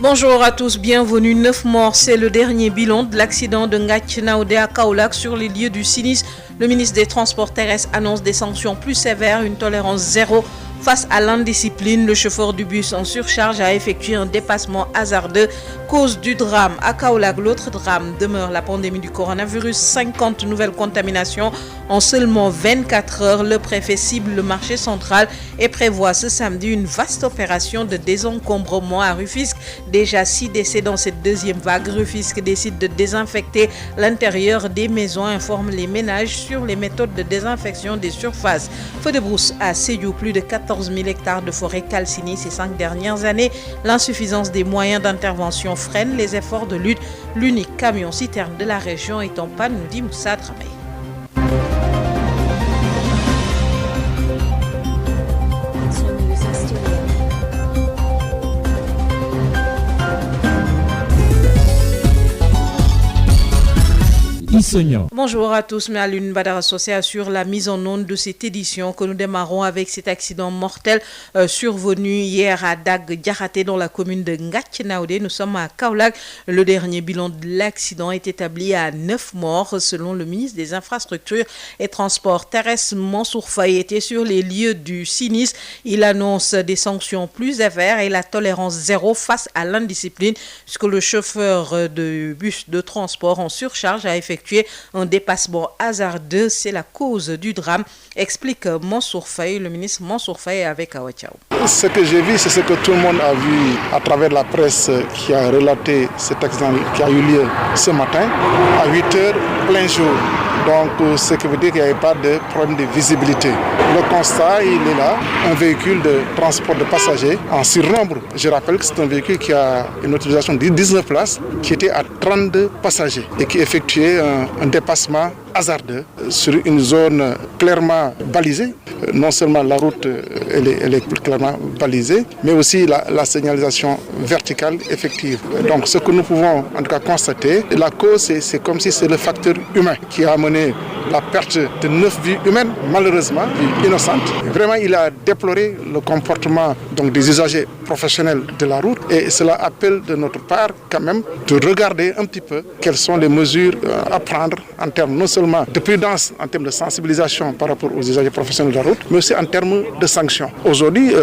Bonjour à tous, bienvenue. 9 morts, c'est le dernier bilan de l'accident de Ngathie Naoudé à Kaolack sur les lieux du sinistre. Le ministre des Transports terrestres annonce des sanctions plus sévères, une tolérance zéro. Face à l'indiscipline, le chauffeur du bus en surcharge a effectué un dépassement hasardeux, cause du drame. À Kaolack, l'autre drame demeure la pandémie du coronavirus. 50 nouvelles contaminations en seulement 24 heures. Le préfet cible le marché central et prévoit ce samedi une vaste opération de désencombrement à Rufisque. Déjà 6 décès dans cette deuxième vague. Rufisque décide de désinfecter l'intérieur des maisons, informe les ménages sur les méthodes de désinfection des surfaces. Feu de brousse à Sédhiou, plus de 14 000 hectares de forêt calcinés ces 5 dernières années. L'insuffisance des moyens d'intervention freine les efforts de lutte. L'unique camion-citerne de la région est en panne, nous dit Moussa Dramé. Bonjour à tous, mais Alun Badara associé assure la mise en onde de cette édition que nous démarrons avec cet accident mortel survenu hier à Dag-Diakhaté dans la commune de Ngathie Naoudé. Nous sommes à Kaolack. Le dernier bilan de l'accident est établi à 9 morts selon le ministre des Infrastructures et Transports terrestres. Mansour Faye était sur les lieux du sinistre. Il annonce des sanctions plus sévères et la tolérance zéro face à l'indiscipline puisque le chauffeur de bus de transport en surcharge a effectué un dépassement hasardeux, c'est la cause du drame, explique Mansour Faye, le ministre Mansour Faye avec Awachao. Ce que j'ai vu, c'est ce que tout le monde a vu à travers la presse qui a relaté cet accident qui a eu lieu ce matin à 8h, plein jour. Donc, ce qui veut dire qu'il n'y avait pas de problème de visibilité. Le constat, il est là, un véhicule de transport de passagers en surnombre. Je rappelle que c'est un véhicule qui a une autorisation de 19 places, qui était à 32 passagers et qui effectuait un dépassement hasardeux sur une zone clairement balisée. Non seulement la route elle est clairement balisée, mais aussi la signalisation verticale effective. Donc ce que nous pouvons en tout cas constater, la cause c'est comme si c'est le facteur humain qui a amené la perte de 9 vies humaines, malheureusement, vies innocentes. Vraiment, il a déploré le comportement donc, des usagers professionnels de la route et cela appelle de notre part quand même de regarder un petit peu quelles sont les mesures à prendre en termes non seulement de prudence, en termes de sensibilisation par rapport aux usagers professionnels de la route, mais aussi en termes de sanctions. Aujourd'hui,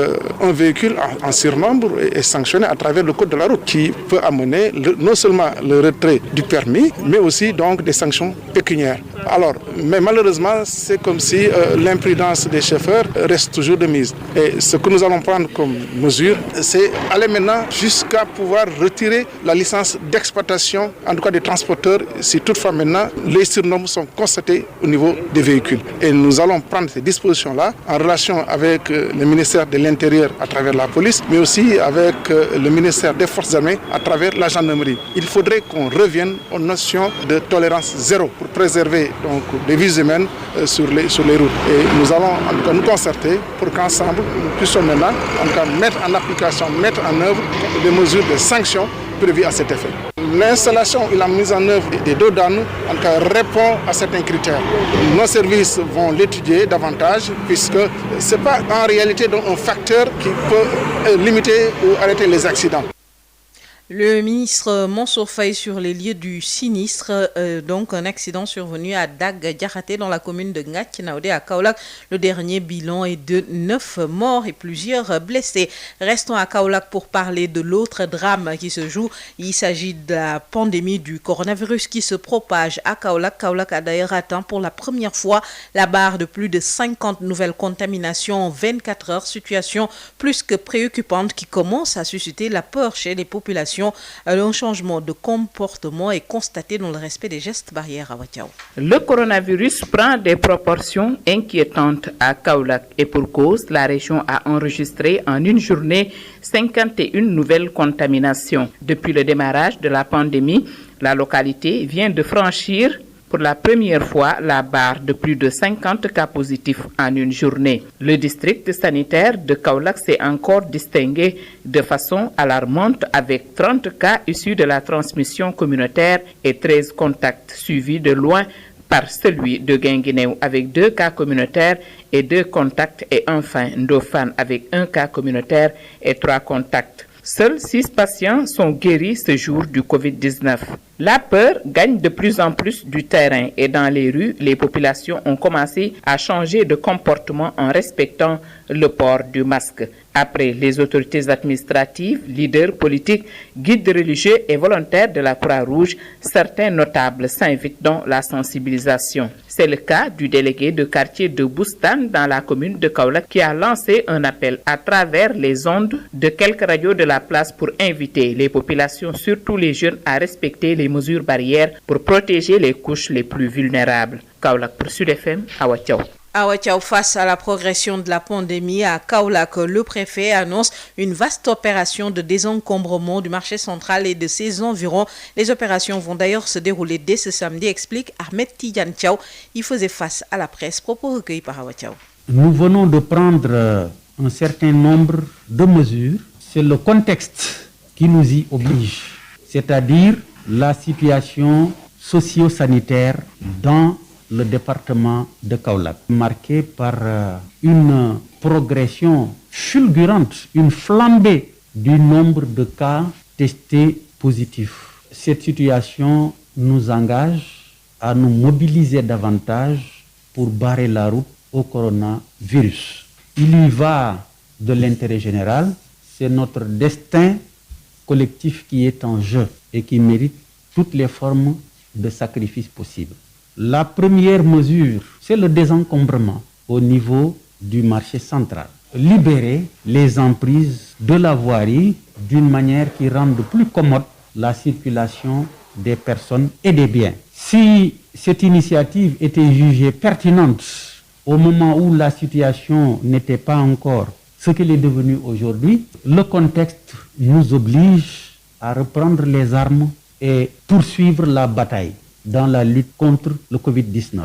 un véhicule en surnombre est sanctionné à travers le code de la route qui peut amener non seulement le retrait du permis, mais aussi donc des sanctions pécuniaires. Alors, mais malheureusement, c'est comme si l'imprudence des chauffeurs reste toujours de mise. Et ce que nous allons prendre comme mesure, c'est aller maintenant jusqu'à pouvoir retirer la licence d'exploitation, en tout cas des transporteurs, si toutefois maintenant les surnombres sont constatés au niveau des véhicules. Et nous allons prendre ces dispositions-là en relation avec le ministère de l'Intérieur à travers la police, mais aussi avec le ministère des Forces armées à travers la gendarmerie. Il faudrait qu'on revienne aux notions de tolérance zéro pour préserver donc des vies humaines sur les routes. Et nous allons en tout cas nous concerter pour qu'ensemble nous puissions maintenant en tout cas mettre en application, mettre en œuvre des mesures de sanctions prévues à cet effet. L'installation et la mise en œuvre des dos d'âne en tout cas répond à certains critères. Nos services vont l'étudier davantage puisque ce n'est pas en réalité donc un facteur qui peut limiter ou arrêter les accidents. Le ministre Mansour Faye sur les lieux du sinistre, donc un accident survenu à Dag-Diakhaté dans la commune de Ngathie Naoudé à Kaolack. Le dernier bilan est de 9 morts et plusieurs blessés. Restons à Kaolack pour parler de l'autre drame qui se joue. Il s'agit de la pandémie du coronavirus qui se propage à Kaolack. Kaolack a d'ailleurs atteint pour la première fois la barre de plus de 50 nouvelles contaminations en 24 heures. Situation plus que préoccupante qui commence à susciter la peur chez les populations. Un changement de comportement est constaté dans le respect des gestes barrières à Watiao. Le coronavirus prend des proportions inquiétantes à Kaolack et pour cause, la région a enregistré en une journée 51 nouvelles contaminations. Depuis le démarrage de la pandémie, la localité vient de franchir pour la première fois la barre de plus de 50 cas positifs en une journée. Le district sanitaire de Kaolack s'est encore distingué de façon alarmante avec 30 cas issus de la transmission communautaire et 13 contacts suivis de loin par celui de Guinguinéo avec 2 cas communautaires et 2 contacts et enfin Ndofane avec 1 cas communautaire et 3 contacts. Seuls 6 patients sont guéris ce jour du Covid-19. La peur gagne de plus en plus du terrain et dans les rues, les populations ont commencé à changer de comportement en respectant le port du masque. Après les autorités administratives, leaders politiques, guides religieux et volontaires de la Croix-Rouge, certains notables s'invitent dans la sensibilisation. C'est le cas du délégué de quartier de Boustane dans la commune de Kaolack qui a lancé un appel à travers les ondes de quelques radios de la place pour inviter les populations, surtout les jeunes, à respecter les mesures barrières pour protéger les couches les plus vulnérables. Kaolack pour Sud FM, Awa Thiaw. Awa Thiaw, face à la progression de la pandémie à Kaolack, le préfet annonce une vaste opération de désencombrement du marché central et de ses environs. Les opérations vont d'ailleurs se dérouler dès ce samedi, explique Ahmed Tidiane Thiaw. Il faisait face à la presse. Propos recueillis par Awa Thiaw. Nous venons de prendre un certain nombre de mesures. C'est le contexte qui nous y oblige, c'est-à-dire la situation socio-sanitaire dans le département de Kaolack, marqué par une progression fulgurante, une flambée du nombre de cas testés positifs. Cette situation nous engage à nous mobiliser davantage pour barrer la route au coronavirus. Il y va de l'intérêt général, c'est notre destin collectif qui est en jeu et qui mérite toutes les formes de sacrifice possibles. La première mesure, c'est le désencombrement au niveau du marché central. Libérer les emprises de la voirie d'une manière qui rende plus commode la circulation des personnes et des biens. Si cette initiative était jugée pertinente au moment où la situation n'était pas encore ce qu'elle est devenue aujourd'hui, le contexte nous oblige à reprendre les armes et poursuivre la bataille dans la lutte contre le Covid-19.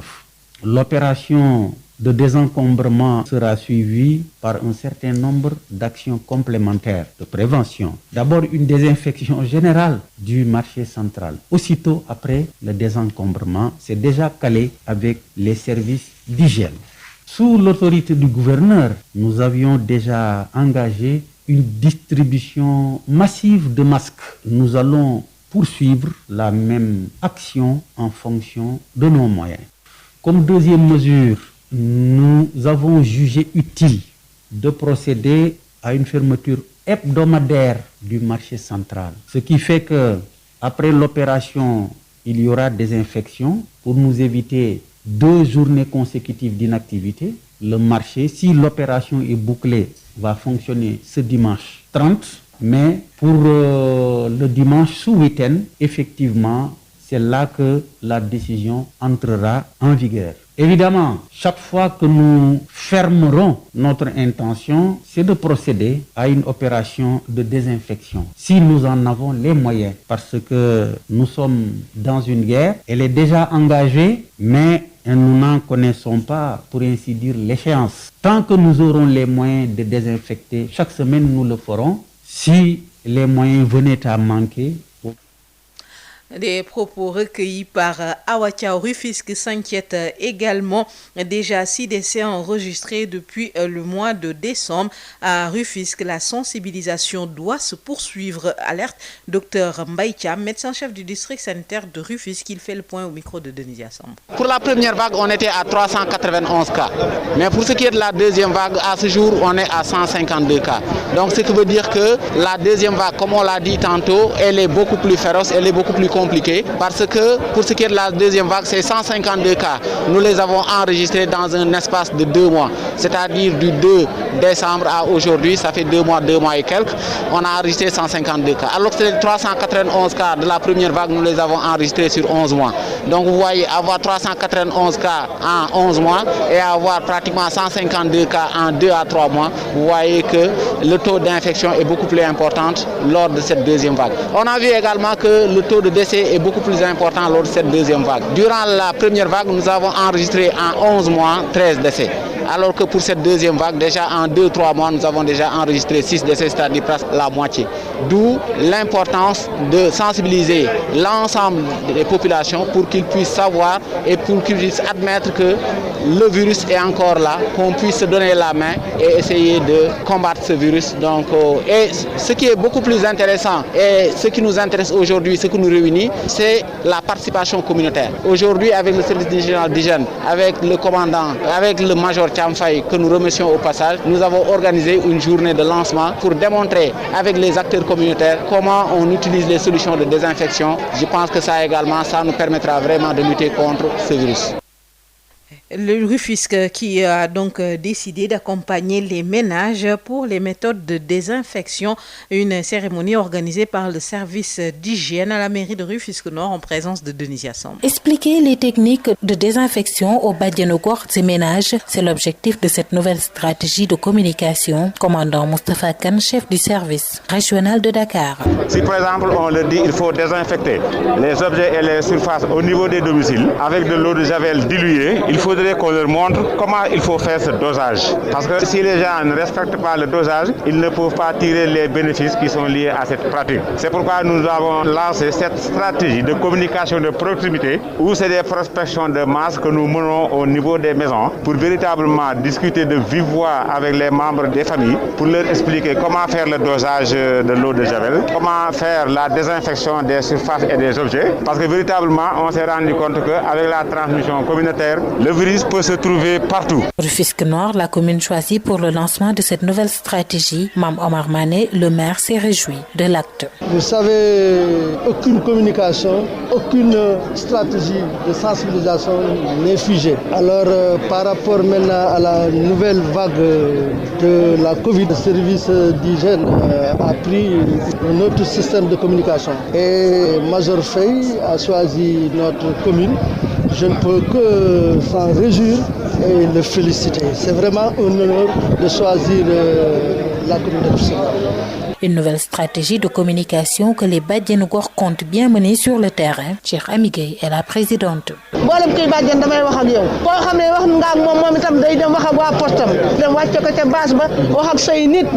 L'opération de désencombrement sera suivie par un certain nombre d'actions complémentaires de prévention. D'abord, une désinfection générale du marché central. Aussitôt après le désencombrement, c'est déjà calé avec les services d'hygiène. Sous l'autorité du gouverneur, nous avions déjà engagé une distribution massive de masques. Nous allons poursuivre la même action en fonction de nos moyens. Comme deuxième mesure, nous avons jugé utile de procéder à une fermeture hebdomadaire du marché central. Ce qui fait que, après l'opération, il y aura des désinfection pour nous éviter 2 journées consécutives d'inactivité. Le marché, si l'opération est bouclée, va fonctionner ce dimanche 30. Mais pour le dimanche sous week-end, effectivement, c'est là que la décision entrera en vigueur. Évidemment, chaque fois que nous fermerons notre intention, c'est de procéder à une opération de désinfection. Si nous en avons les moyens, parce que nous sommes dans une guerre, elle est déjà engagée, mais nous n'en connaissons pas, pour ainsi dire, l'échéance. Tant que nous aurons les moyens de désinfecter, chaque semaine nous le ferons. Si les moyens venaient à manquer. Des propos recueillis par Awa Thiaw. Rufisque s'inquiète également. Déjà 6 décès enregistrés depuis le mois de décembre. À Rufisque, la sensibilisation doit se poursuivre. Alerte Dr Mbaye Thiam, médecin-chef du district sanitaire de Rufisque. Il fait le point au micro de Denis Assamb. Pour la première vague, on était à 391 cas. Mais pour ce qui est de la deuxième vague, à ce jour, on est à 152 cas. Donc ce qui veut dire que la deuxième vague, comme on l'a dit tantôt, elle est beaucoup plus féroce, elle est beaucoup plus compliqué parce que pour ce qui est de la deuxième vague, c'est 152 cas. Nous les avons enregistrés dans un espace de 2 mois, c'est-à-dire du 2 décembre à aujourd'hui, ça fait 2 mois et quelques, on a enregistré 152 cas. Alors que c'est 391 cas de la première vague, nous les avons enregistrés sur 11 mois. Donc vous voyez, avoir 391 cas en 11 mois et avoir pratiquement 152 cas en 2 à 3 mois, vous voyez que le taux d'infection est beaucoup plus important lors de cette deuxième vague. On a vu également que le taux de décès est beaucoup plus important lors de cette deuxième vague. Durant la première vague, nous avons enregistré en 11 mois 13 décès. alors que pour cette deuxième vague, déjà en 2-3 mois, nous avons déjà enregistré 6 décès, c'est-à-dire presque la moitié. D'où l'importance de sensibiliser l'ensemble des populations pour qu'ils puissent savoir et pour qu'ils puissent admettre que le virus est encore là, qu'on puisse se donner la main et essayer de combattre ce virus. Donc, et ce qui est beaucoup plus intéressant et ce qui nous intéresse aujourd'hui, ce qui nous réunit, c'est la participation communautaire. Aujourd'hui, avec le service régional d'hygiène, avec le commandant, avec le major Thiamfaye, que nous remercions au passage, nous avons organisé une journée de lancement pour démontrer avec les acteurs communautaires comment on utilise les solutions de désinfection. Je pense que ça également, ça nous permettra vraiment de lutter contre ce virus. Le Rufisque qui a donc décidé d'accompagner les ménages pour les méthodes de désinfection. Une cérémonie organisée par le service d'hygiène à la mairie de Rufisque-Nord en présence de Denisia Samb. Expliquer les techniques de désinfection aux badianogor et ménages, c'est l'objectif de cette nouvelle stratégie de communication. Commandant Moustapha Khan, chef du service régional de Dakar. Si par exemple on leur dit qu'il faut désinfecter les objets et les surfaces au niveau des domiciles avec de l'eau de javel diluée, il faudrait qu'on leur montre comment il faut faire ce dosage. Parce que si les gens ne respectent pas le dosage, ils ne peuvent pas tirer les bénéfices qui sont liés à cette pratique. C'est pourquoi nous avons lancé cette stratégie de communication de proximité où c'est des prospections de masse que nous menons au niveau des maisons pour véritablement discuter de vive voix avec les membres des familles pour leur expliquer comment faire le dosage de l'eau de javel, comment faire la désinfection des surfaces et des objets. Parce que véritablement, on s'est rendu compte qu'avec la transmission communautaire, le virus peut se trouver partout. Rufisque-Nord, la commune choisie pour le lancement de cette nouvelle stratégie. Mam Omar Mané, le maire, s'est réjoui de l'acte. Vous savez, aucune communication, aucune stratégie de sensibilisation n'est figée. Alors, par rapport maintenant à la nouvelle vague de la Covid, le service d'hygiène a pris un autre système de communication. Et Major Faye a choisi notre commune. Je ne peux que s'en réjouir et le féliciter. C'est vraiment un honneur de choisir la commune de Rufisque-Nord. Une nouvelle stratégie de communication que les Badianogor comptent bien mener sur le terrain. Cheikh Amigay est la présidente. mboolem kuy bàjjen damay wax ak yow koo xam ne wax nga ak moom itam day dem wax ak waa postam dem wàcce ko ca base ba wax ak say nit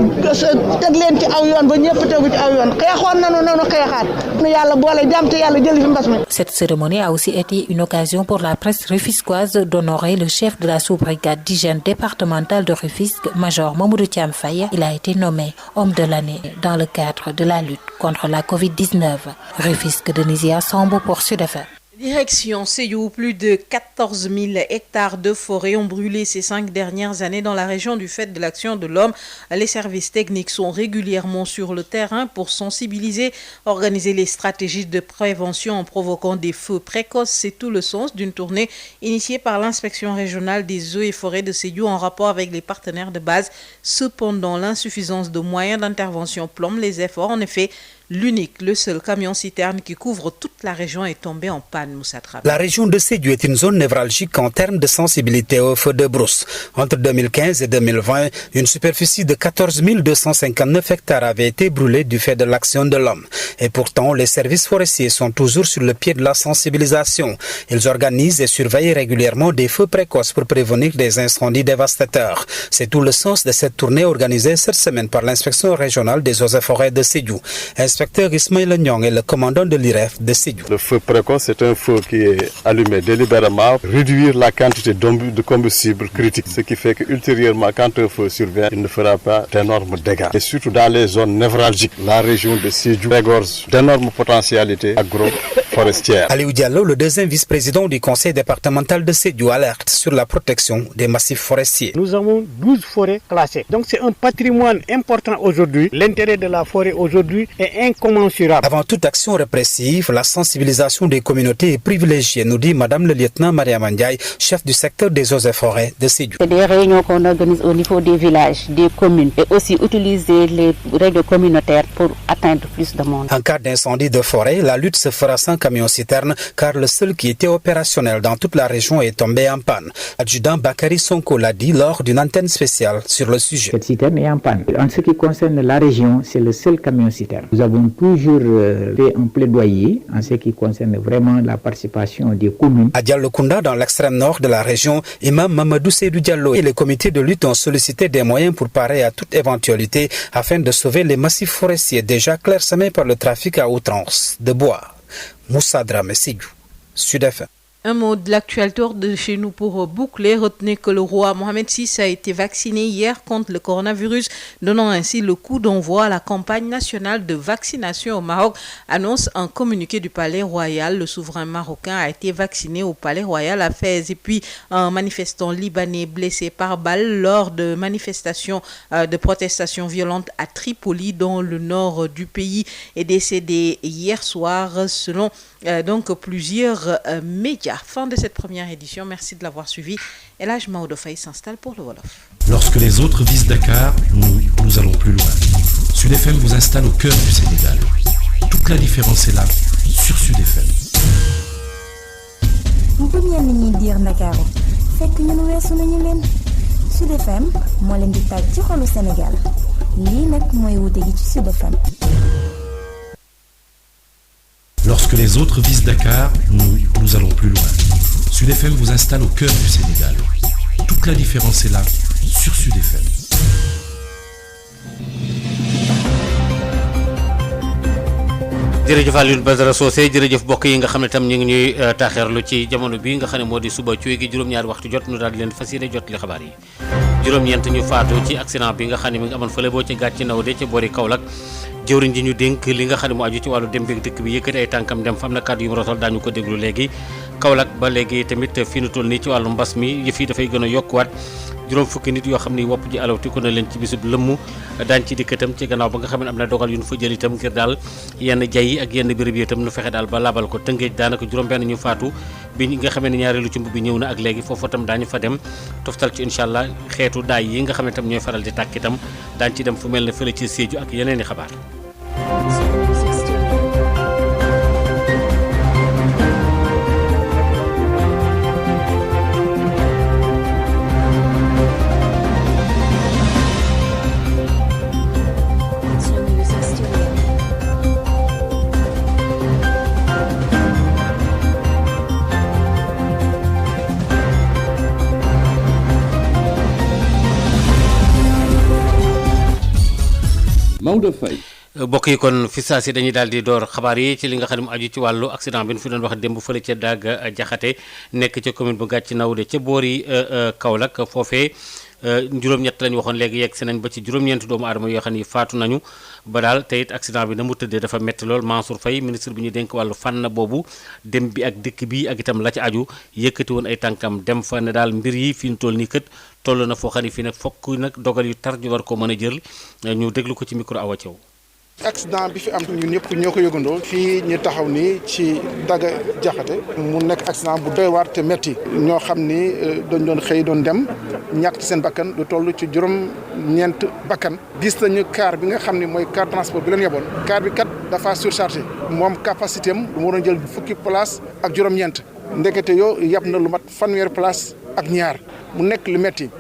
teg leen ci aw yoon ba ñëpp tegu ci aw yoon xeexoon nanu xeexaat nu yàlla boole jàmm te yàlla jëli fi mbas mi. Cette cérémonie a aussi été une occasion pour la presse rufisquoise d'honorer le chef de la sous-brigade d'hygiène départementale de Rufisque, Major Mamoudou Thiamfaye. Il a été nommé homme de l'année dans le cadre de la lutte contre la Covid-19. Rufisque, Denisia Samb pour Sud FM. Direction Sédhiou, plus de 14 000 hectares de forêt ont brûlé ces 5 dernières années dans la région du fait de l'action de l'homme. Les services techniques sont régulièrement sur le terrain pour sensibiliser, organiser les stratégies de prévention en provoquant des feux précoces. C'est tout le sens d'une tournée initiée par l'inspection régionale des eaux et forêts de Sédhiou en rapport avec les partenaires de base. Cependant, l'insuffisance de moyens d'intervention plombe les efforts. En effet, le seul camion-citerne qui couvre toute la région est tombé en panne, Moussa Traoré. La région de Sédhiou est une zone névralgique en termes de sensibilité aux feux de brousse. Entre 2015 et 2020, une superficie de 14 259 hectares avait été brûlée du fait de l'action de l'homme. Et pourtant, les services forestiers sont toujours sur le pied de la sensibilisation. Ils organisent et surveillent régulièrement des feux précoces pour prévenir des incendies dévastateurs. C'est tout le sens de cette tournée organisée cette semaine par l'inspection régionale des eaux et forêts de Sédhiou. Inspecteur Ismaël Nyong est le commandant de l'IREF de Sédhiou. Le feu précoce, c'est un feu qui est allumé délibérément, réduire la quantité de combustible critique, ce qui fait qu'ultérieurement, quand un feu survient, il ne fera pas d'énormes dégâts. Et surtout dans les zones névralgiques, la région de Sédhiou regorge d'énormes potentialités agro-forestières. Aliou Diallo, le deuxième vice-président du conseil départemental de Sédhiou, alerte sur la protection des massifs forestiers. Nous avons 12 forêts classées. Donc c'est un patrimoine important aujourd'hui. L'intérêt de la forêt aujourd'hui est incommensurable. Avant toute action répressive, la sensibilisation des communautés est privilégiée, nous dit Madame le lieutenant Maria Mandiaye, chef du secteur des eaux et forêts de Sédhiou. C'est des réunions qu'on organise au niveau des villages, des communes et aussi utiliser les règles communautaires pour atteindre plus de monde. En cas d'incendie de forêt, la lutte se fera sans camion-citerne car le seul qui était opérationnel dans toute la région est tombé en panne. Adjudant Bakary Sonko l'a dit lors d'une antenne spéciale sur le sujet. Cette citerne est en panne. En ce qui concerne la région, c'est le seul camion-citerne. Nous avons toujours fait un plaidoyer en ce qui concerne vraiment la participation des communes. À Diallo-Kounda, dans l'extrême nord de la région, Imam Mamadou Seydou Diallo et les comités de lutte ont sollicité des moyens pour parer à toute éventualité afin de sauver les massifs forestiers déjà clairsemés par le trafic à outrance de bois. Moussa Dramé Sédhiou, Sud FM. Un mot de l'actualité de chez nous pour boucler. Retenez que le roi Mohamed VI a été vacciné hier contre le coronavirus, donnant ainsi le coup d'envoi à la campagne nationale de vaccination au Maroc, annonce un communiqué du Palais Royal. Le souverain marocain a été vacciné au Palais Royal à Fès. Et puis, un manifestant libanais blessé par balle lors de manifestations de protestations violentes à Tripoli, dans le nord du pays, est décédé hier soir, selon donc plusieurs médias. Fin de cette première édition. Merci de l'avoir suivi. El Hadj Maodo Faye s'installe pour le Wolof. Lorsque les autres visent Dakar, nous allons plus loin. Sud FM vous installe au cœur du Sénégal. Toute la différence est là, sur Sud FM. bu ñenn ñi diir Ndakaaru fekk ñun weesu nañu leen Sud FM moo leen di tàj ci xolu Sénégal lii nag mooy wute gi ci Sud FM. Lorsque les autres visent Dakar, nous allons plus loin. Sud FM vous installe au cœur du Sénégal. Toute la différence est là, sur Sud FM. jërëjëf Alioune Badara Socé jërëjëf mbokk yi nga xam ne tam ñu ngi ñuy taaxeerlu ci jamono bi nga xam ne moo di suba cuy gi juróom-ñaari waxtu jot nu daal di leen fas yéene jot li xabaar yi juróom-ñeent ñu faatu ci accident bi nga xam ne mi ngi amoon fële boo ci gàcc naw de ca boori Kaolack jëwriñ ji ñu dénk li nga xam ne mu aju ci wàllu dem beeg dëkk bi yëkkati ay tànkam dem fa am na kàddu yu mu rotal daañu ko déglu léegi Kaolack ba léegi tamit fi nu toll nii ci wàllu mbas mi yëf yi dafay gën a yokkuwaat juróom fukki nit yoo xam ni wopp ji alawtiku na leen ci bisub lëmm daañ ci dikkatam ci gannaaw ba nga xam ne am na dogal yu ñu fa jël itam ngir daal yenn jay yi ak yenn béréb yi itam nu fexe daal ba labal ko Tëngéej daanaka juróom benn ñu faatu bi nga xamee ne ñaareelu cumb bi ñëw na ak léegi foofu itam daañu fa dem toftal ci incha allah xeetu daay yi nga xam ne itam ñooy faral di tàkk itam daañ ci dem fu mel ne fële ci Sédhiou ak yeneen i xabaar. Maodo Faye mbokk yi kon fi saa si dañuy daal di door xabaar yi ci li nga xam ne mu aju ci wàllu accident bi ñu fi doon wax démb fële ca Daga Jaxate nekk ca commune bu Gàccinaaw de ca boori Kaolack foofee juróom-ñett lañu waxoon léegi yegg si nañ ba ci juróom-ñeenti doomu aadama yoo xam ne faatu nañu ba daal te it accident bi na mu tëddee dafa metti lool Mansour Faye ministre bi ñu dénk wàllu fànn boobu dem bi ak dëkk bi ak itam la ci aju yëkkati woon ay tànkam dem fa ne daal mbir yi fi ñu toll nii kët toll na foo xam ne fii nag fokk nag dogal yu tar ñu war ko mën a jël ñu déglu ko ci micro Awa Thiaw. accident bi fi am ñun ñëpp ñoo ko yëgandoo fii ñu taxaw nii ci Daga Jaxate mu nekk accident bu doy waar te metti ñoo xam ni dañ doon xëy doon dem ñàkk ci seen bakkan lu toll ci juróom-ñeent bakkan gis nañu car bi nga xam ni mooy car transport bi leen yeboon car bi kat dafa surchargé moom capacité am mu waroon jël fukki place ak juróom-ñeent ndekete yoo yab na lu mat fanweeri place ak ñaar mu nekk lu metti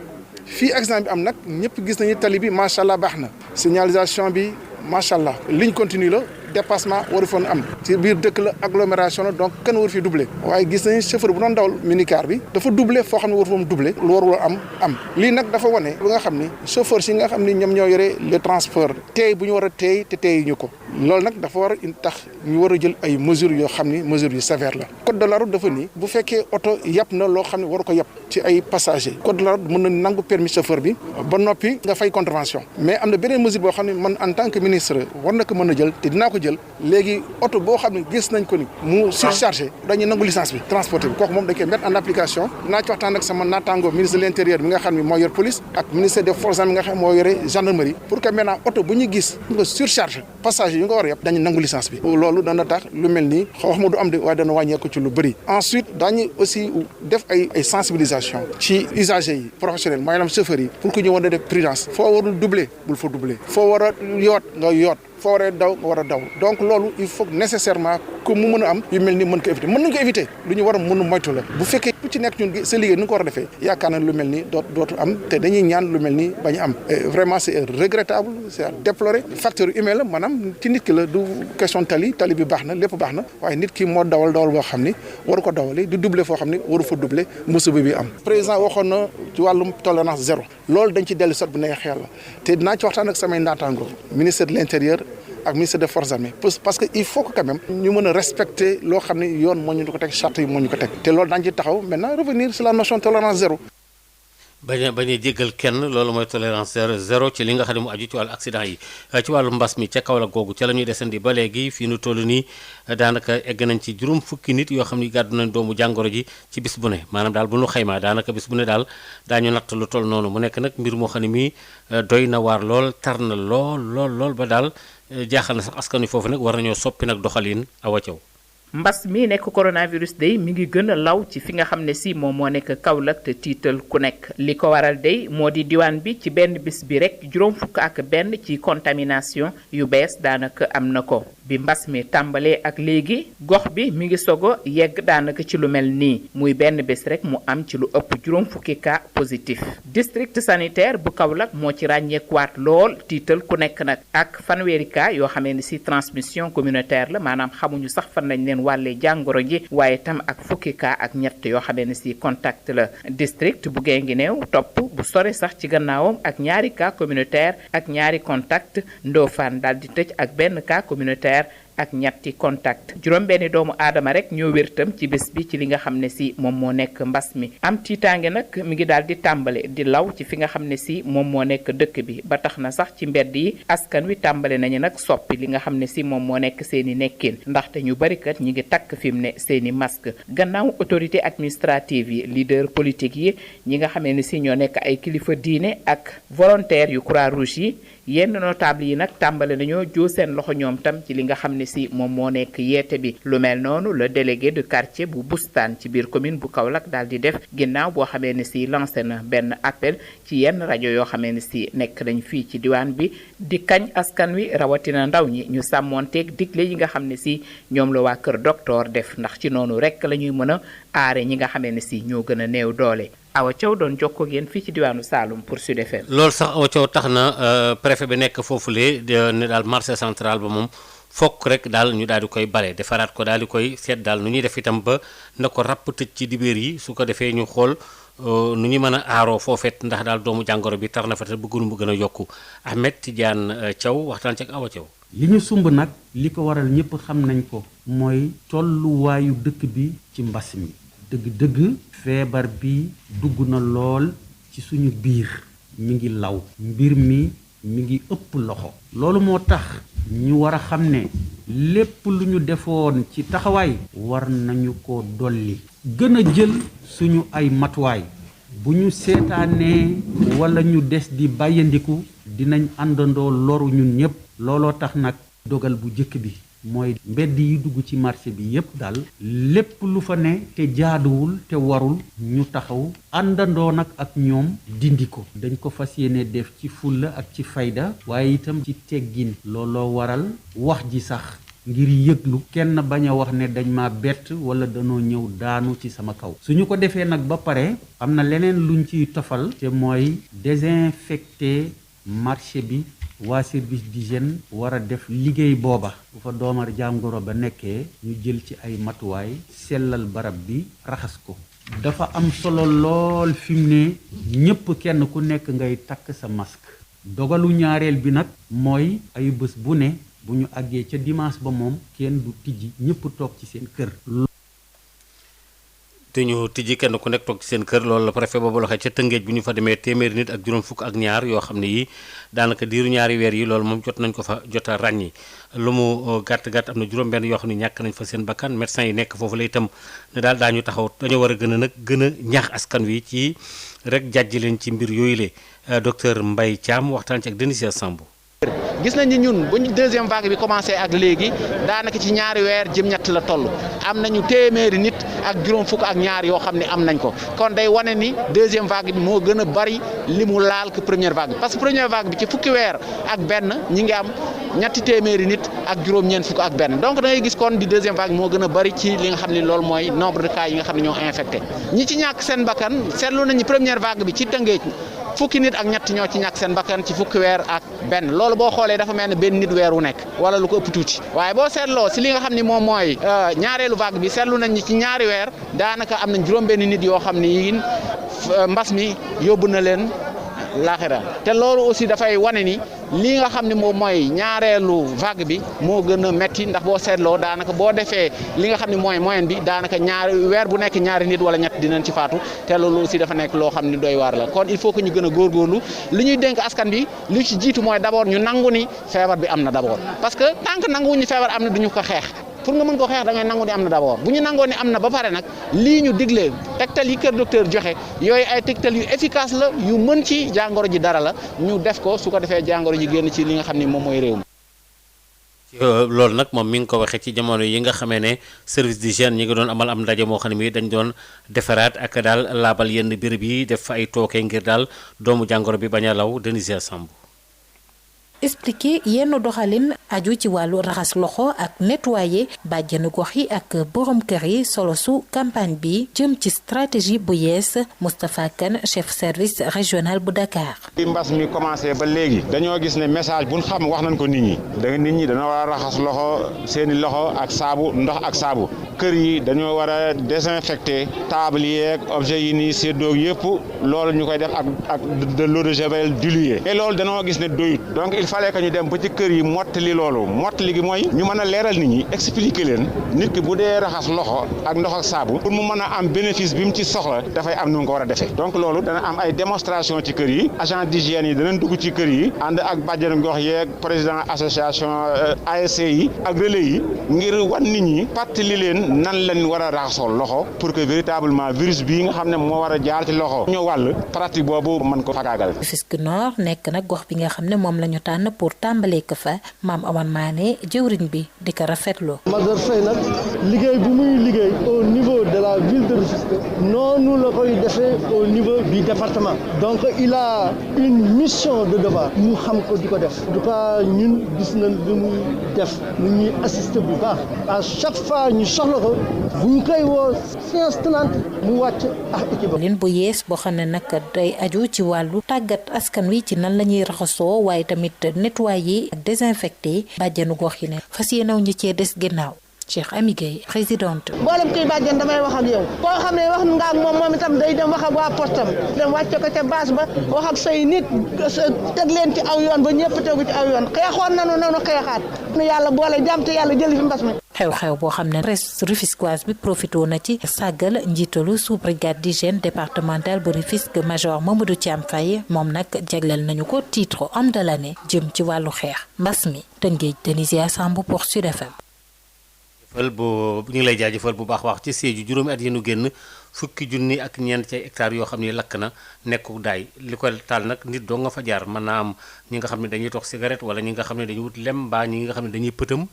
fii accident bi am nag ñëpp gis nañu tali bi macha allah baax na signalisation bi macha allah ligne continue la dépassement waru foon am ci biir dëkk la agglomération la donc kenn waru fi doublé waaye gis nañu chauffeur bu doon dawal minicar bi dafa doublé foo xam ne waru foon doublé lu warul am lii nag dafa wane ba nga xam ni chauffeur si nga xam ni ñoom ñoo yore le transport teey bu ñu war a teey te teey ñu ko loolu nag dafa war a tax ñu war a jël ay mesures yoo xam ni mesures yu sévères la code de la route dafa nii bu fekkee oto yàpp na loo xam ne waru ko yàpp ci ay passagers code de la route mën na nangu permis chauffeur bi ba noppi nga fay contravention mais am na beneen mesure boo xam ne man en tant que ministre war na ko mën a jël te dinaa ko jël léegi oto boo xam ne gis nañ ko ni mu surchargé dañuy nangu licence bi transporté bi kooku moom dañ koy mettre en application dinaa ci waxtaan ak sama naataango ministre de l'intérieur bi nga xam ne moo yor police ak ministère des forces armées bi nga xam ne moo yore gendarmerie pour que maintenant oto bu ñu gis nga surchargé passager yu nga war a yëpp dañu nangu licence bi loolu dana tax lu mel nii wax ma du am de waaye dana wàññeeku ci lu bëri ensuite dañu aussi def ay sensibilisation ci usagers yi professionnels maanaam chauffeurs yi pour que ñu war a def prudence foo warul doubler bul fa doubler foo war a yoot nga yoot foo waree daw nga war a daw donc loolu il faut nécessairement que mu mën a am yu mel ni mën ko éviter mën nañu ko éviter lu ñu war a mën a moytu la bu fekkee ku ci nekk ñun sa liggéey ni nga ko war a defee yaakaar na lu mel ni dootu am te dañuy ñaan lu mel ni bañ a am vraiment c'est regrettable c'est à déplorer facteur humain la maanaam ci nit ki la du question tali bi baax na lépp baax na waaye nit ki moo dawal boo xam ni waru ko dawale di doubler foo xam ni waru fa doubler musiba bi am président waxoon na ci wàllum tolérance zéro loolu dañ ci dellu sot bu neex yàlla te dinaa ci waxtaan ak samay naataango ministre de l'intérieur ak ministre des forces armées parce que il faut que quand même ñu mën a respecter loo xam ne yoon moo ñu ko teg charte yi moo ñu ko teg te loolu daañu ci taxaw maintenant revenir sur la notion de tolérance zéro. bañ a jéggal kenn loolu mooy tolérance zéro ci li nga xam ne mu aju ci wàllu accident yi ci wàllu mbas mi ca Kaolack googu ca la ñuy desandi ba léegi fii nu toll nii daanaka egg nañ ci juróom fukki nit yoo xam ni gàddu nañ doomu jàngoro ji ci bis bu ne maanaam daal bu nu xaymaa daanaka bis bu ne daal daañu natt lu toll noonu mu nekk nag mbir moo xam ne mii doy na waar lool tar na lool ba daal jaaxal na sax askan wi foofu nag war nañoo soppi nag doxalin Awa Thiaw. mbas mi nekk coronavirus day mi ngi gën a law ci fi nga xam ne si moom moo nekk Kaolack te tiital ku nekk li ko waral day moo di diwaan bi ci benn bis bi rek juróom fukk ak benn ci contamination yu bees daanaka am na ko bi mbas mi tàmbalee ak léegi gox bi mi ngi sogo yegg daanaka ci lu mel nii muy benn bés rek mu am ci lu ëpp juróom fukki cas positif district sanitaire bu Kaolack moo ci ràññeekuwaat lool tiital ku nekk nag ak fanweeri cas yoo xamee ne si transmission communautaire la maanaam xamuñu sax fan lañ leen wàlle jàngoro ji waaye tam ak fukki cas ak ñett yoo xamee ne si contact la district bu Guinguinéo topp bu sore sax ci gannaawam ak ñaari cas communautaire ak ñaari contact Ndofane daal di tëj ak benn cas communautaire ak ñetti contact juróom benni doomu aadama rek ñoo wértam ci bés bi ci li nga xam ne si moom moo nekk mbas mi am tiitaange nag mi ngi daal di tàmbale di law ci fi nga xam ne si moom moo nekk dëkk bi ba tax na sax ci mbedd yi askan wi tàmbale nañu nag soppi li nga xam ne si moom moo nekk seeni nekkin ndaxte ñu bari kat ñi ngi takk fi mu ne seeni masque gannaaw autorité administrative yi leader politique yi ñi nga xamee ne si ñoo nekk ay kilifa diine ak volontaire yu Croix-Rouge yi yenn notable yi nag tàmbale nañoo joo seen loxo ñoom tam ci li nga xam ne si moom moo nekk yeete bi lu mel noonu le délégué de quartier bu Boustane ci biir commune bu Kaolack daal di def ginnaaw boo xamee ne si lancé na benn appel ci yenn rajo yoo xamee ne si nekk nañ fii ci diwaan bi di kañ askan wi rawatina ndaw ñi ñu sàmmoonteeg digle yi nga xam ne si ñoom la waa kër docteur def ndax ci noonu rek la ñuy mën a aare ñi nga xamee ne si ñoo gën a néew doole. Awa Thiaw doon jokkoo ak yéen fii ci diwaanu Saloum pour Sud FM. loolu sax Awa Thiaw tax na préfet bi nekk foofulee ne daal marché central ba moom fokk rek daal ñu daal di koy bale defaraat ko daal di koy seet daal nu ñuy def itam ba na ko ràpp tëj ci dibéer yi su ko defee ñu xool nu ñu mën a aaroo foofet ndax daal doomu jàngoro bi tar na fa te bëggunu mu gën a yokku Ahmed Tidiane Thiaw waxtaan ci ak Awa Thiaw. li ñu sumb nag li ko waral ñëpp xam nañ ko mooy tolluwaayu dëkk bi ci mbas mi dëgg-dëgg feebar bi dugg na lool ci suñu biir mi ngi law mbir mi ngi ëpp loxo loolu moo tax ñu war a xam ne lépp lu ñu defoon ci taxawaay war nañu ko dolli gën a jël suñu ay matuwaay bu ñu seetaanee wala ñu des di bàyyandiku dinañ àndandoo loru ñun ñëpp looloo tax nag dogal bu jëkk bi mooy mbedd yi dugg ci marché bi yépp daal lépp lu fa ne te jaaduwul te warul ñu taxaw àndandoo nag ak ñoom dindi ko dañ ko fas yéene def ci fulla ak ci fayda waaye itam ci teggin looloo waral wax ji sax ngir yëglu kenn bañ a wax ne dañ ma bett wala danoo ñëw daanu ci sama kaw suñu ko defee nag ba pare am na leneen luñ ciy tofal te mooy désinfecter marché bi waa service d'hygiène war a def liggéey booba bu fa doomar jàngoro ba nekkee ñu jël ci ay matuwaay sellal barab bi raxas ko dafa am solo lool fi mu ne ñépp kenn ku nekk ngay takk sa masque dogalu ñaareel bi nag mooy ay bés bu ne bu ñu àggee ca dimanche ba moom kenn du tijji ñépp toog ci seen kër te ñu tijji kenn ku nekk toog ci seen kër loolu la préfet boobu la waxee ca Tëngéej bu ñu fa demee téeméeri nit ak juróom fukk ak ñaar yoo xam ne yi daanaka diiru ñaari weer yi loolu moom jot nañ ko fa jot a ràññi lu mu gàtt-gàtt am na juróom benn yoo xam ne ñàkk nañ fa seen bakkan médecins yi nekk foofu la itam ne daal daañu taxaw dañoo war a gën a nag gën a ñaax askan wi ci rek jàjji leen ci mbir yooyu le docteur Mbaye Thiam waxtaan ci ak Denis Sambou gis nañ ni ñun bu ñu deuxième vague bi commencé ak léegi daanaka ci ñaari weer jëm ñett la toll am nañu téeméeri nit ak juróom fukk ak ñaar yoo xam ne am nañ ko kon day wane ni deuxième vague bi moo gën a bari li mu laal que première vague bi parce que première vague bi ci fukki weer ak benn ñi ngi am ñetti téeméeri nit ak juróom-ñeent fukk ak benn donc da ngay gis kon di deuxième vague moo gën a bari ci li nga xam ne loolu mooy nombre de cas yi nga xam ne ñoo infecté ñi ci ñàkk seen bakkan seetlu nañu première vague bi ci Tëngéej fukki nit ak ñett ñoo ci ñàkk seen bakkan ci fukki weer ak benn loolu boo xoolee dafa mel ne benn nit weer wu nekk wala lu ko ëpp tuuti waaye boo seetloo si li nga xam ne moom mooy ñaareelu vague bi seetlu nañ ci ñaari weer daanaka am nañ juróom-benn nit yoo xam ne yi mbas mi yóbbu na leen laaxira te loolu aussi dafay wane ni li nga xam ne moom mooy ñaareelu vague bi moo gën a metti ndax boo seetloo daanaka boo defee li nga xam ne mooy moyenne bi daanaka ñaari weer bu nekk ñaari nit wala ñett dinañ ci faatu te loolu aussi dafa nekk loo xam ne doy waar la kon il faut que ñu gën a góorgóorlu li ñuy dénk askan bi li ci jiitu mooy d'abord ñu nangu ni feebar bi am na d'abord parce que tant que nanguwuñu feebar am na duñu ko xeex pour nga mën ko xeex da ngay nangu ni am na d'abord bu ñu nangoo ni am na ba pare nag lii ñu digle tegtal yi kër docteur joxe yooyu ay tegtal yu efficace la yu mën ci jàngoro ji dara la ñu def ko su ko defee jàngoro ji génn ci li nga xam ni moom mooy réew mi. loolu nag moom mi ngi ko waxee ci jamono yi nga xamee ne service d'hygiène ñi ngi doon amal am ndaje moo xam ne mi dañ doon defaraat ak daal laabal yenn béréb yi def ay tooke ngir daal doomu jàngoro bi bañ a law. Denisia Samb. expliquer yenn doxalin aju ci wàllu raxas loxo ak nettoyer bàjjenu gox yi ak borom kër yi solo su campagne bi jëm ci stratégie bu yees Moustapha Kane chef service régional bu Dakar. bi mbas mi commencé ba léegi dañoo gis ne message bu ñu xam wax nañ ko nit ñi nit ñi dañoo war a raxas loxo seeni loxo ak saabu ndox ak saabu kër yi dañoo war a désinfecter table yeeg objet yi nii séddoo yëpp loolu ñu koy def ak de l'eau de javel diluée et loolu dañoo gis ne doyut donc il fallait que ñu dem ba ci kër yi mottali loolu mottali gi mooy ñu mën a leeral nit ñi expliquer leen nit ki bu dee raxas loxo ak ndox ak saabu pour mu mën a am bénéfice bi mu ci soxla dafay am nu mu ko war a defee donc loolu dana am ay démonstration ci kër yi agent d'hygiène yi danañ dugg ci kër yi ànd ak bàjjenu gox yeeg président association ASC yi ak relais yi ngir wan nit ñi fàttali leen nan lañ war a raxasoo loxo pour que véritablement virus bii nga xam ne moo war a jaar ci loxo ñu wàll pratique boobu mën ko fagaagal. Rufisque Nord nekk nag gox bi nga xam ne moom la ñu tànn pour tàmbalee ko fa Mame Omar Mané jëwriñ bi di ko rafetlu. Major Faye nag liggéey bu muy liggéey au niveau de la ville de Rufisque noonu la koy defee au niveau du département donc il a une mission de devoir mu xam ko di ko def en tout cas ñun gis nañ li muy def mu ñuy assister bu baax à chaque fois ñu soxla ko bu ñu koy woo séance tenante mu wàcc ak équipe. lin bu yees boo xam ne nag day aju ci wàllu tàggat askan wi ci nan la ñuy raxasoo waaye tamit nettoyer ak désinfecter bàjjenu gox yi ne fas yéenew ñi cee des ginnaaw. Cheikh Amy Gueye présidente. mboolem kuy bàjjen damay wax ak yow koo xam ne wax nga ak moom itam day dem wax ak waa postam dem wàcce ko ca base ba wax ak say nit teg leen ci aw yoon ba ñëpp tegu ci aw yoon xeexoon nanu xeexaat nu yàlla boole jàmm te yàlla jëli fi mbas mi. xew-xew boo xam ne presse rufisquoise bi profité na ci sàggal njiitalu sous-brigade d'hygiène départementale bu Rufisque major Mamadou Thiam Faye moom nag jagleel nañu ko titre homme de l'année jëm ci wàllu xeex mbas mi Tëngéej Denisia Samb pour Sud FM. ñu ngi lay jaajëfal bu baax wax ci Sédhiou juróomi at yi nu génn fukki junni ak ñeent ci hectares yoo xam ne lakk na nekku daay li ko taal nag nit doo nga fa jaar mën naa am ñi nga xam ne dañuy tox cigarette wala ñi nga xam ne dañuy wut lem mbaa ñi nga xam ne dañuy pëtëm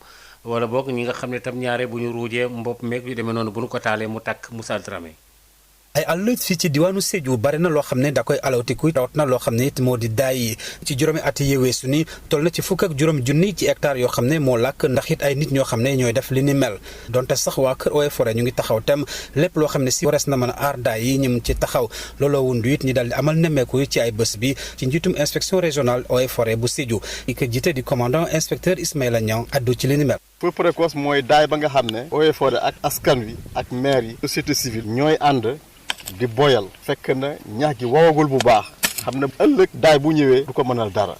wala boog ñi nga xam ne tam ñaare bu ñu ruujee mbopp meeg yu demee noonu bu ñu ko taalee mu tàkk Moussa Dramé. ay àll fii ci diwaanu Sédhiou bari na loo xam ne da koy alawtiku rawat na loo xam ne it moo di daay ci juróomi at yi weesu ni toll na ci fukk ak juróom junni ci hectares yoo xam ne moo làkk ndax it ay nit ñoo xam ne ñooy def li ni mel donte sax waa kër Eaux et Forêts ñu ngi taxaw tem lépp loo xam ne si warees na mën a aar daay yi ñëm ci taxaw looloo wundu it ñi daal di amal nemmeeku ci ay bés bi ci njiitum inspection régionale Eaux et Forêts bu Sédhiou ki ko jiite di commandant inspecteur Ismaïla Niang addu ci li ni mel. feu précoce mooy daay ba nga xam ne Eaux et Forêts ak askan wi ak maire yi société civile ñooy ànd di boyal fekk na ñax gi wawagul bu baax xam ne ëllëg daay bu ñëwee du ko mënal dara.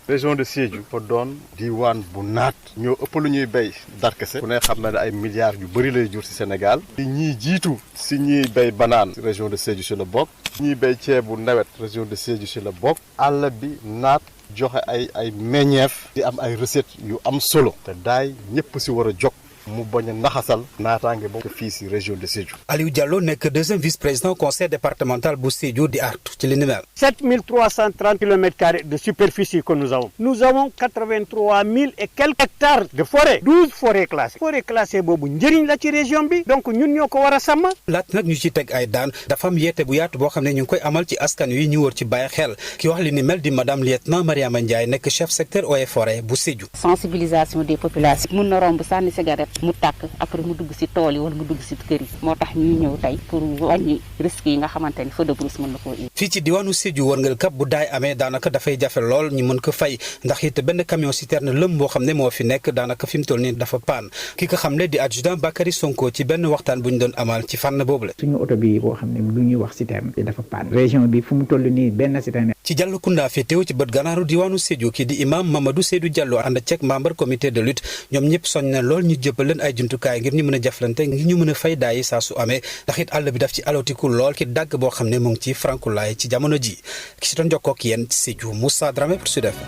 région de Sédhiou fa doon diwaan bu naat ñoo ëpp lu ñuy béy darkase ku ne xam na ne ay milliards yu bëri lay jur ci Sénégal ñii jiitu si ñuy béy banaan région de Sédhiou si la bokk ñuy béy ceebu nawet région de Sédhiou si la bokk àll bi naat joxe ay meññeef di am ay recettes yu am solo te daay ñëpp si war a jóg mu bañ a naxasal naataange boobu fii si région de Sédhiou. Aliou Diallo nekk deuxième vice-président conseil départemental bu Sédhiou di artu ci li ni mel. 7330 km² de superficie que nous avons. Nous avons 83 000 et quelques hectares de forêt. 12 forêts classées. Forêt classée boobu njëriñ la ci région bi donc ñun ñoo ko war a sàmm. laat nag ñu ci teg ay daan dafa am yeete bu yaatu boo xam ne ñu ngi koy amal ci askan wi ñu wër ci bàyyi xel ki wax li ni mel di madame lieutenant Mariama Ndiaye nekk chef secteur eaux et forêt bu Sédhiou. sensibilisation des populations mun na romb sànni cigarette mu tàkk après mu dugg si tool yi wala mu dugg si kër yi moo tax ñuy ñëw tey pour wàññi risques yi nga xamante ni feu de brousse mën na koo indi. fii ci diwaanu Sédhiou wërngal kap bu daay amee daanaka dafay jafe lool ñu mën ko fay ndax it benn camion citerne lëm boo xam ne moo fi nekk daanaka fi mu toll nii dafa paan ki ko xam ne di adjudant Bakary Sonko ci benn waxtaan bu ñu doon amal ci fànn boobu la. suñu oto bi boo xam ne lu ñuy wax citerne dafa paan région bi fu mu toll nii benn citerne. ci Diallokounda féetewu ci bët gànnaaru diwaanu Sédhiou kii di imam Mamadou Seydou Diallo ànd ceeg membre comité de lutte ñoom ñëpp soñ na lool ñu jëppal leen ay jumtukaay ngir ñu mën a jaflante ngir ñu mën a fay daay saa su amee ndax it àll bi daf ci alotiku lool ki dàgg boo xam ne mu ngi ci Frankulaay ci jamono ji ki si doon jokkoo ak yéen Sédhiou Moussa Dramé pour Sud FM.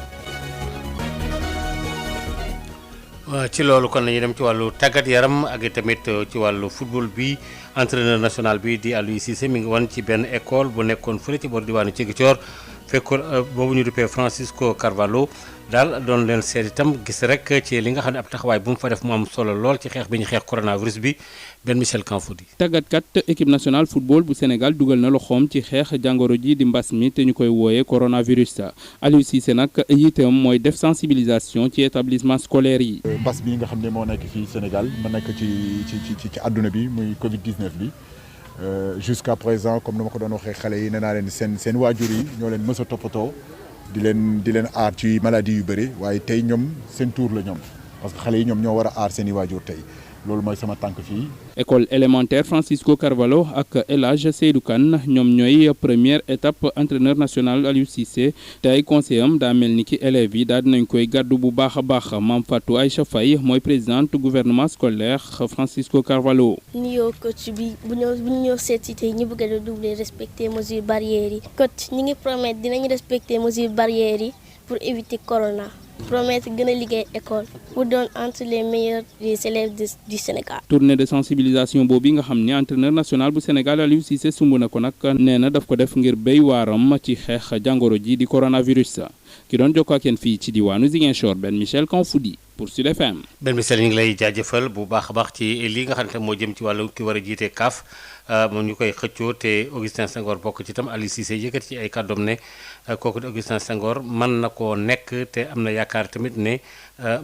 ci loolu kon nañu dem ci wàllu tàggat yaram ak tamit ci wàllu football bi entraîneur national bi di Aliou Cissé mi ngi woon ci benn école bu nekkoon fële ci boor diwaanu Ziguinchor fekkoon boobu ñu duppee Francisco Carvalho daal doon leen seet itam gis rek ci li nga xam ne ab taxawaay bu mu fa def mu am solo lool ci xeex bi ñu xeex coronavirus bi Ben Michel Kanfoudi. tàggatkat équipe nationale football bu Sénégal dugal na loxoom ci xeex jàngoro ji di mbas mi te ñu koy wooyee coronavirus Aliou Cissé nag yitteem mooy def sensibilisation ci établissement scolaire yi. mbas bi nga xam ne moo nekk fii Sénégal ma nekk ci àdduna bi muy Covid 19 bi. Jusqu'à présent comme ni ma ko doon waxee xale yi nee naa leen seen waajur yi ñoo leen mës a toppatoo di leen aar ci maladie yu bëri waaye tey ñoom seen tour la ñoom parce que xale yi ñoom ñoo war a aar seen i waajur tey loolu mooy sama tànk fii. école élémentaire Francisco Carvalho ak El Hadj Seydou Kane ñoom ñooy première étape entraîneur national Aliou Cissé te ay conseillers am daa mel ni ki élèves yi daal dinañ koy gàddu bu baax a baax Mame Fatou Aïcha Faye mooy présidente gouvernement scolaire Francisco Carvalho. nuyoo coach bi bu ñu ñëw seet si tey ñu bëgg a redoubler respecter mesures barrières yi. coach ñi ngi promettre dinañ respecter mesures barrières yi pour éviter corona. promettre gën a liggéey école pour doon entre les meilleurs des élèves du Sénégal. tournée de sensibilisation boobu nga xam ne entraîneur national bu Sénégal Aliou Cissé sumb na ko nag nee na daf ko def ngir béy waaram ci xeex jàngoro ji di coronavirus ki doon jokkoo ak yéen fii ci diwaanu Ziguinchor Ben Michel Kanfoudi pour Sud FM. Ben Michel ñu ngi lay jaajëfal bu baax a baax ci li nga xam ne moo jëm ci wàllu ki war a jiite CAF moom ñu koy xëccoo te Augustin Senghor bokk ci itam Aliou Cissé yëkkati ci ay kàddoom ne kooku di Augustin Senghor mën na koo nekk te am na yaakaar tamit ne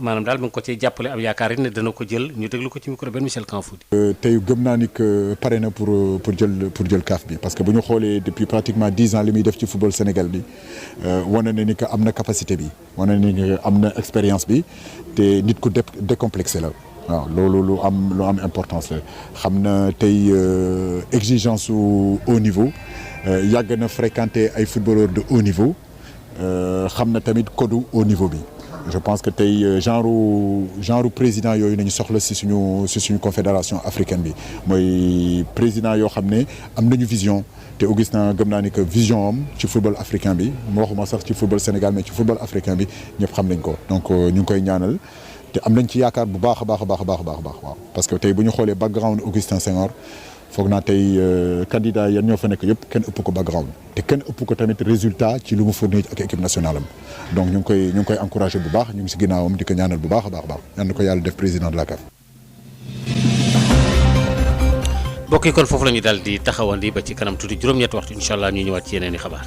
maanaam daal mu ngi ko ci jàppale am yaakaar it ne dana ko jël ñu déglu ko ci micro Ben Michel Kanfoudi. tey gëm naa ni que pare na pour jël CAF bi parce que bu ñu xoolee depuis pratiquement 10 ans li muy def ci football Sénégal bi wane na ni que am na capacité bi wane na ni que am na expérience bi te nit ku décomplexé la. waaw loolu lu am importance la xam na tey exigence su haut niveau yàgg na fréquenter ay footballeurs de haut niveau xam na tamit code haut niveau bi je pense que tey genre président yooyu nañu soxla si suñu confédération africaine bi mooy président yoo xam ne am nañu vision te Augustin gëm naa ni que vision am ci football africain bi moo waxuma sax ci football Sénégal mais ci football africain bi ñëpp xam nañ ko donc ñu ngi koy ñaanal te am nañ ci yaakaar bu baax a baax waaw parce que tey bu ñu xoolee background Augustin Senghor foog naa tey candidat yan ñoo fa nekk yëpp kenn ëpp ko background te kenn ëpp ko tamit résultat ci lu mu fournir ak équipe nationale am donc ñu ngi koy encouragé bu baax ñu ngi si ginnaawam di ko ñaanal bu baax a baax ñaan na ko yàlla def président de la CAF. mbokk yi kon foofu la ñu daal di taxawandi ba ci kanam tuuti juróom-ñetti waxtu incha allah ñu ñëwaat ci yeneen i xabaar.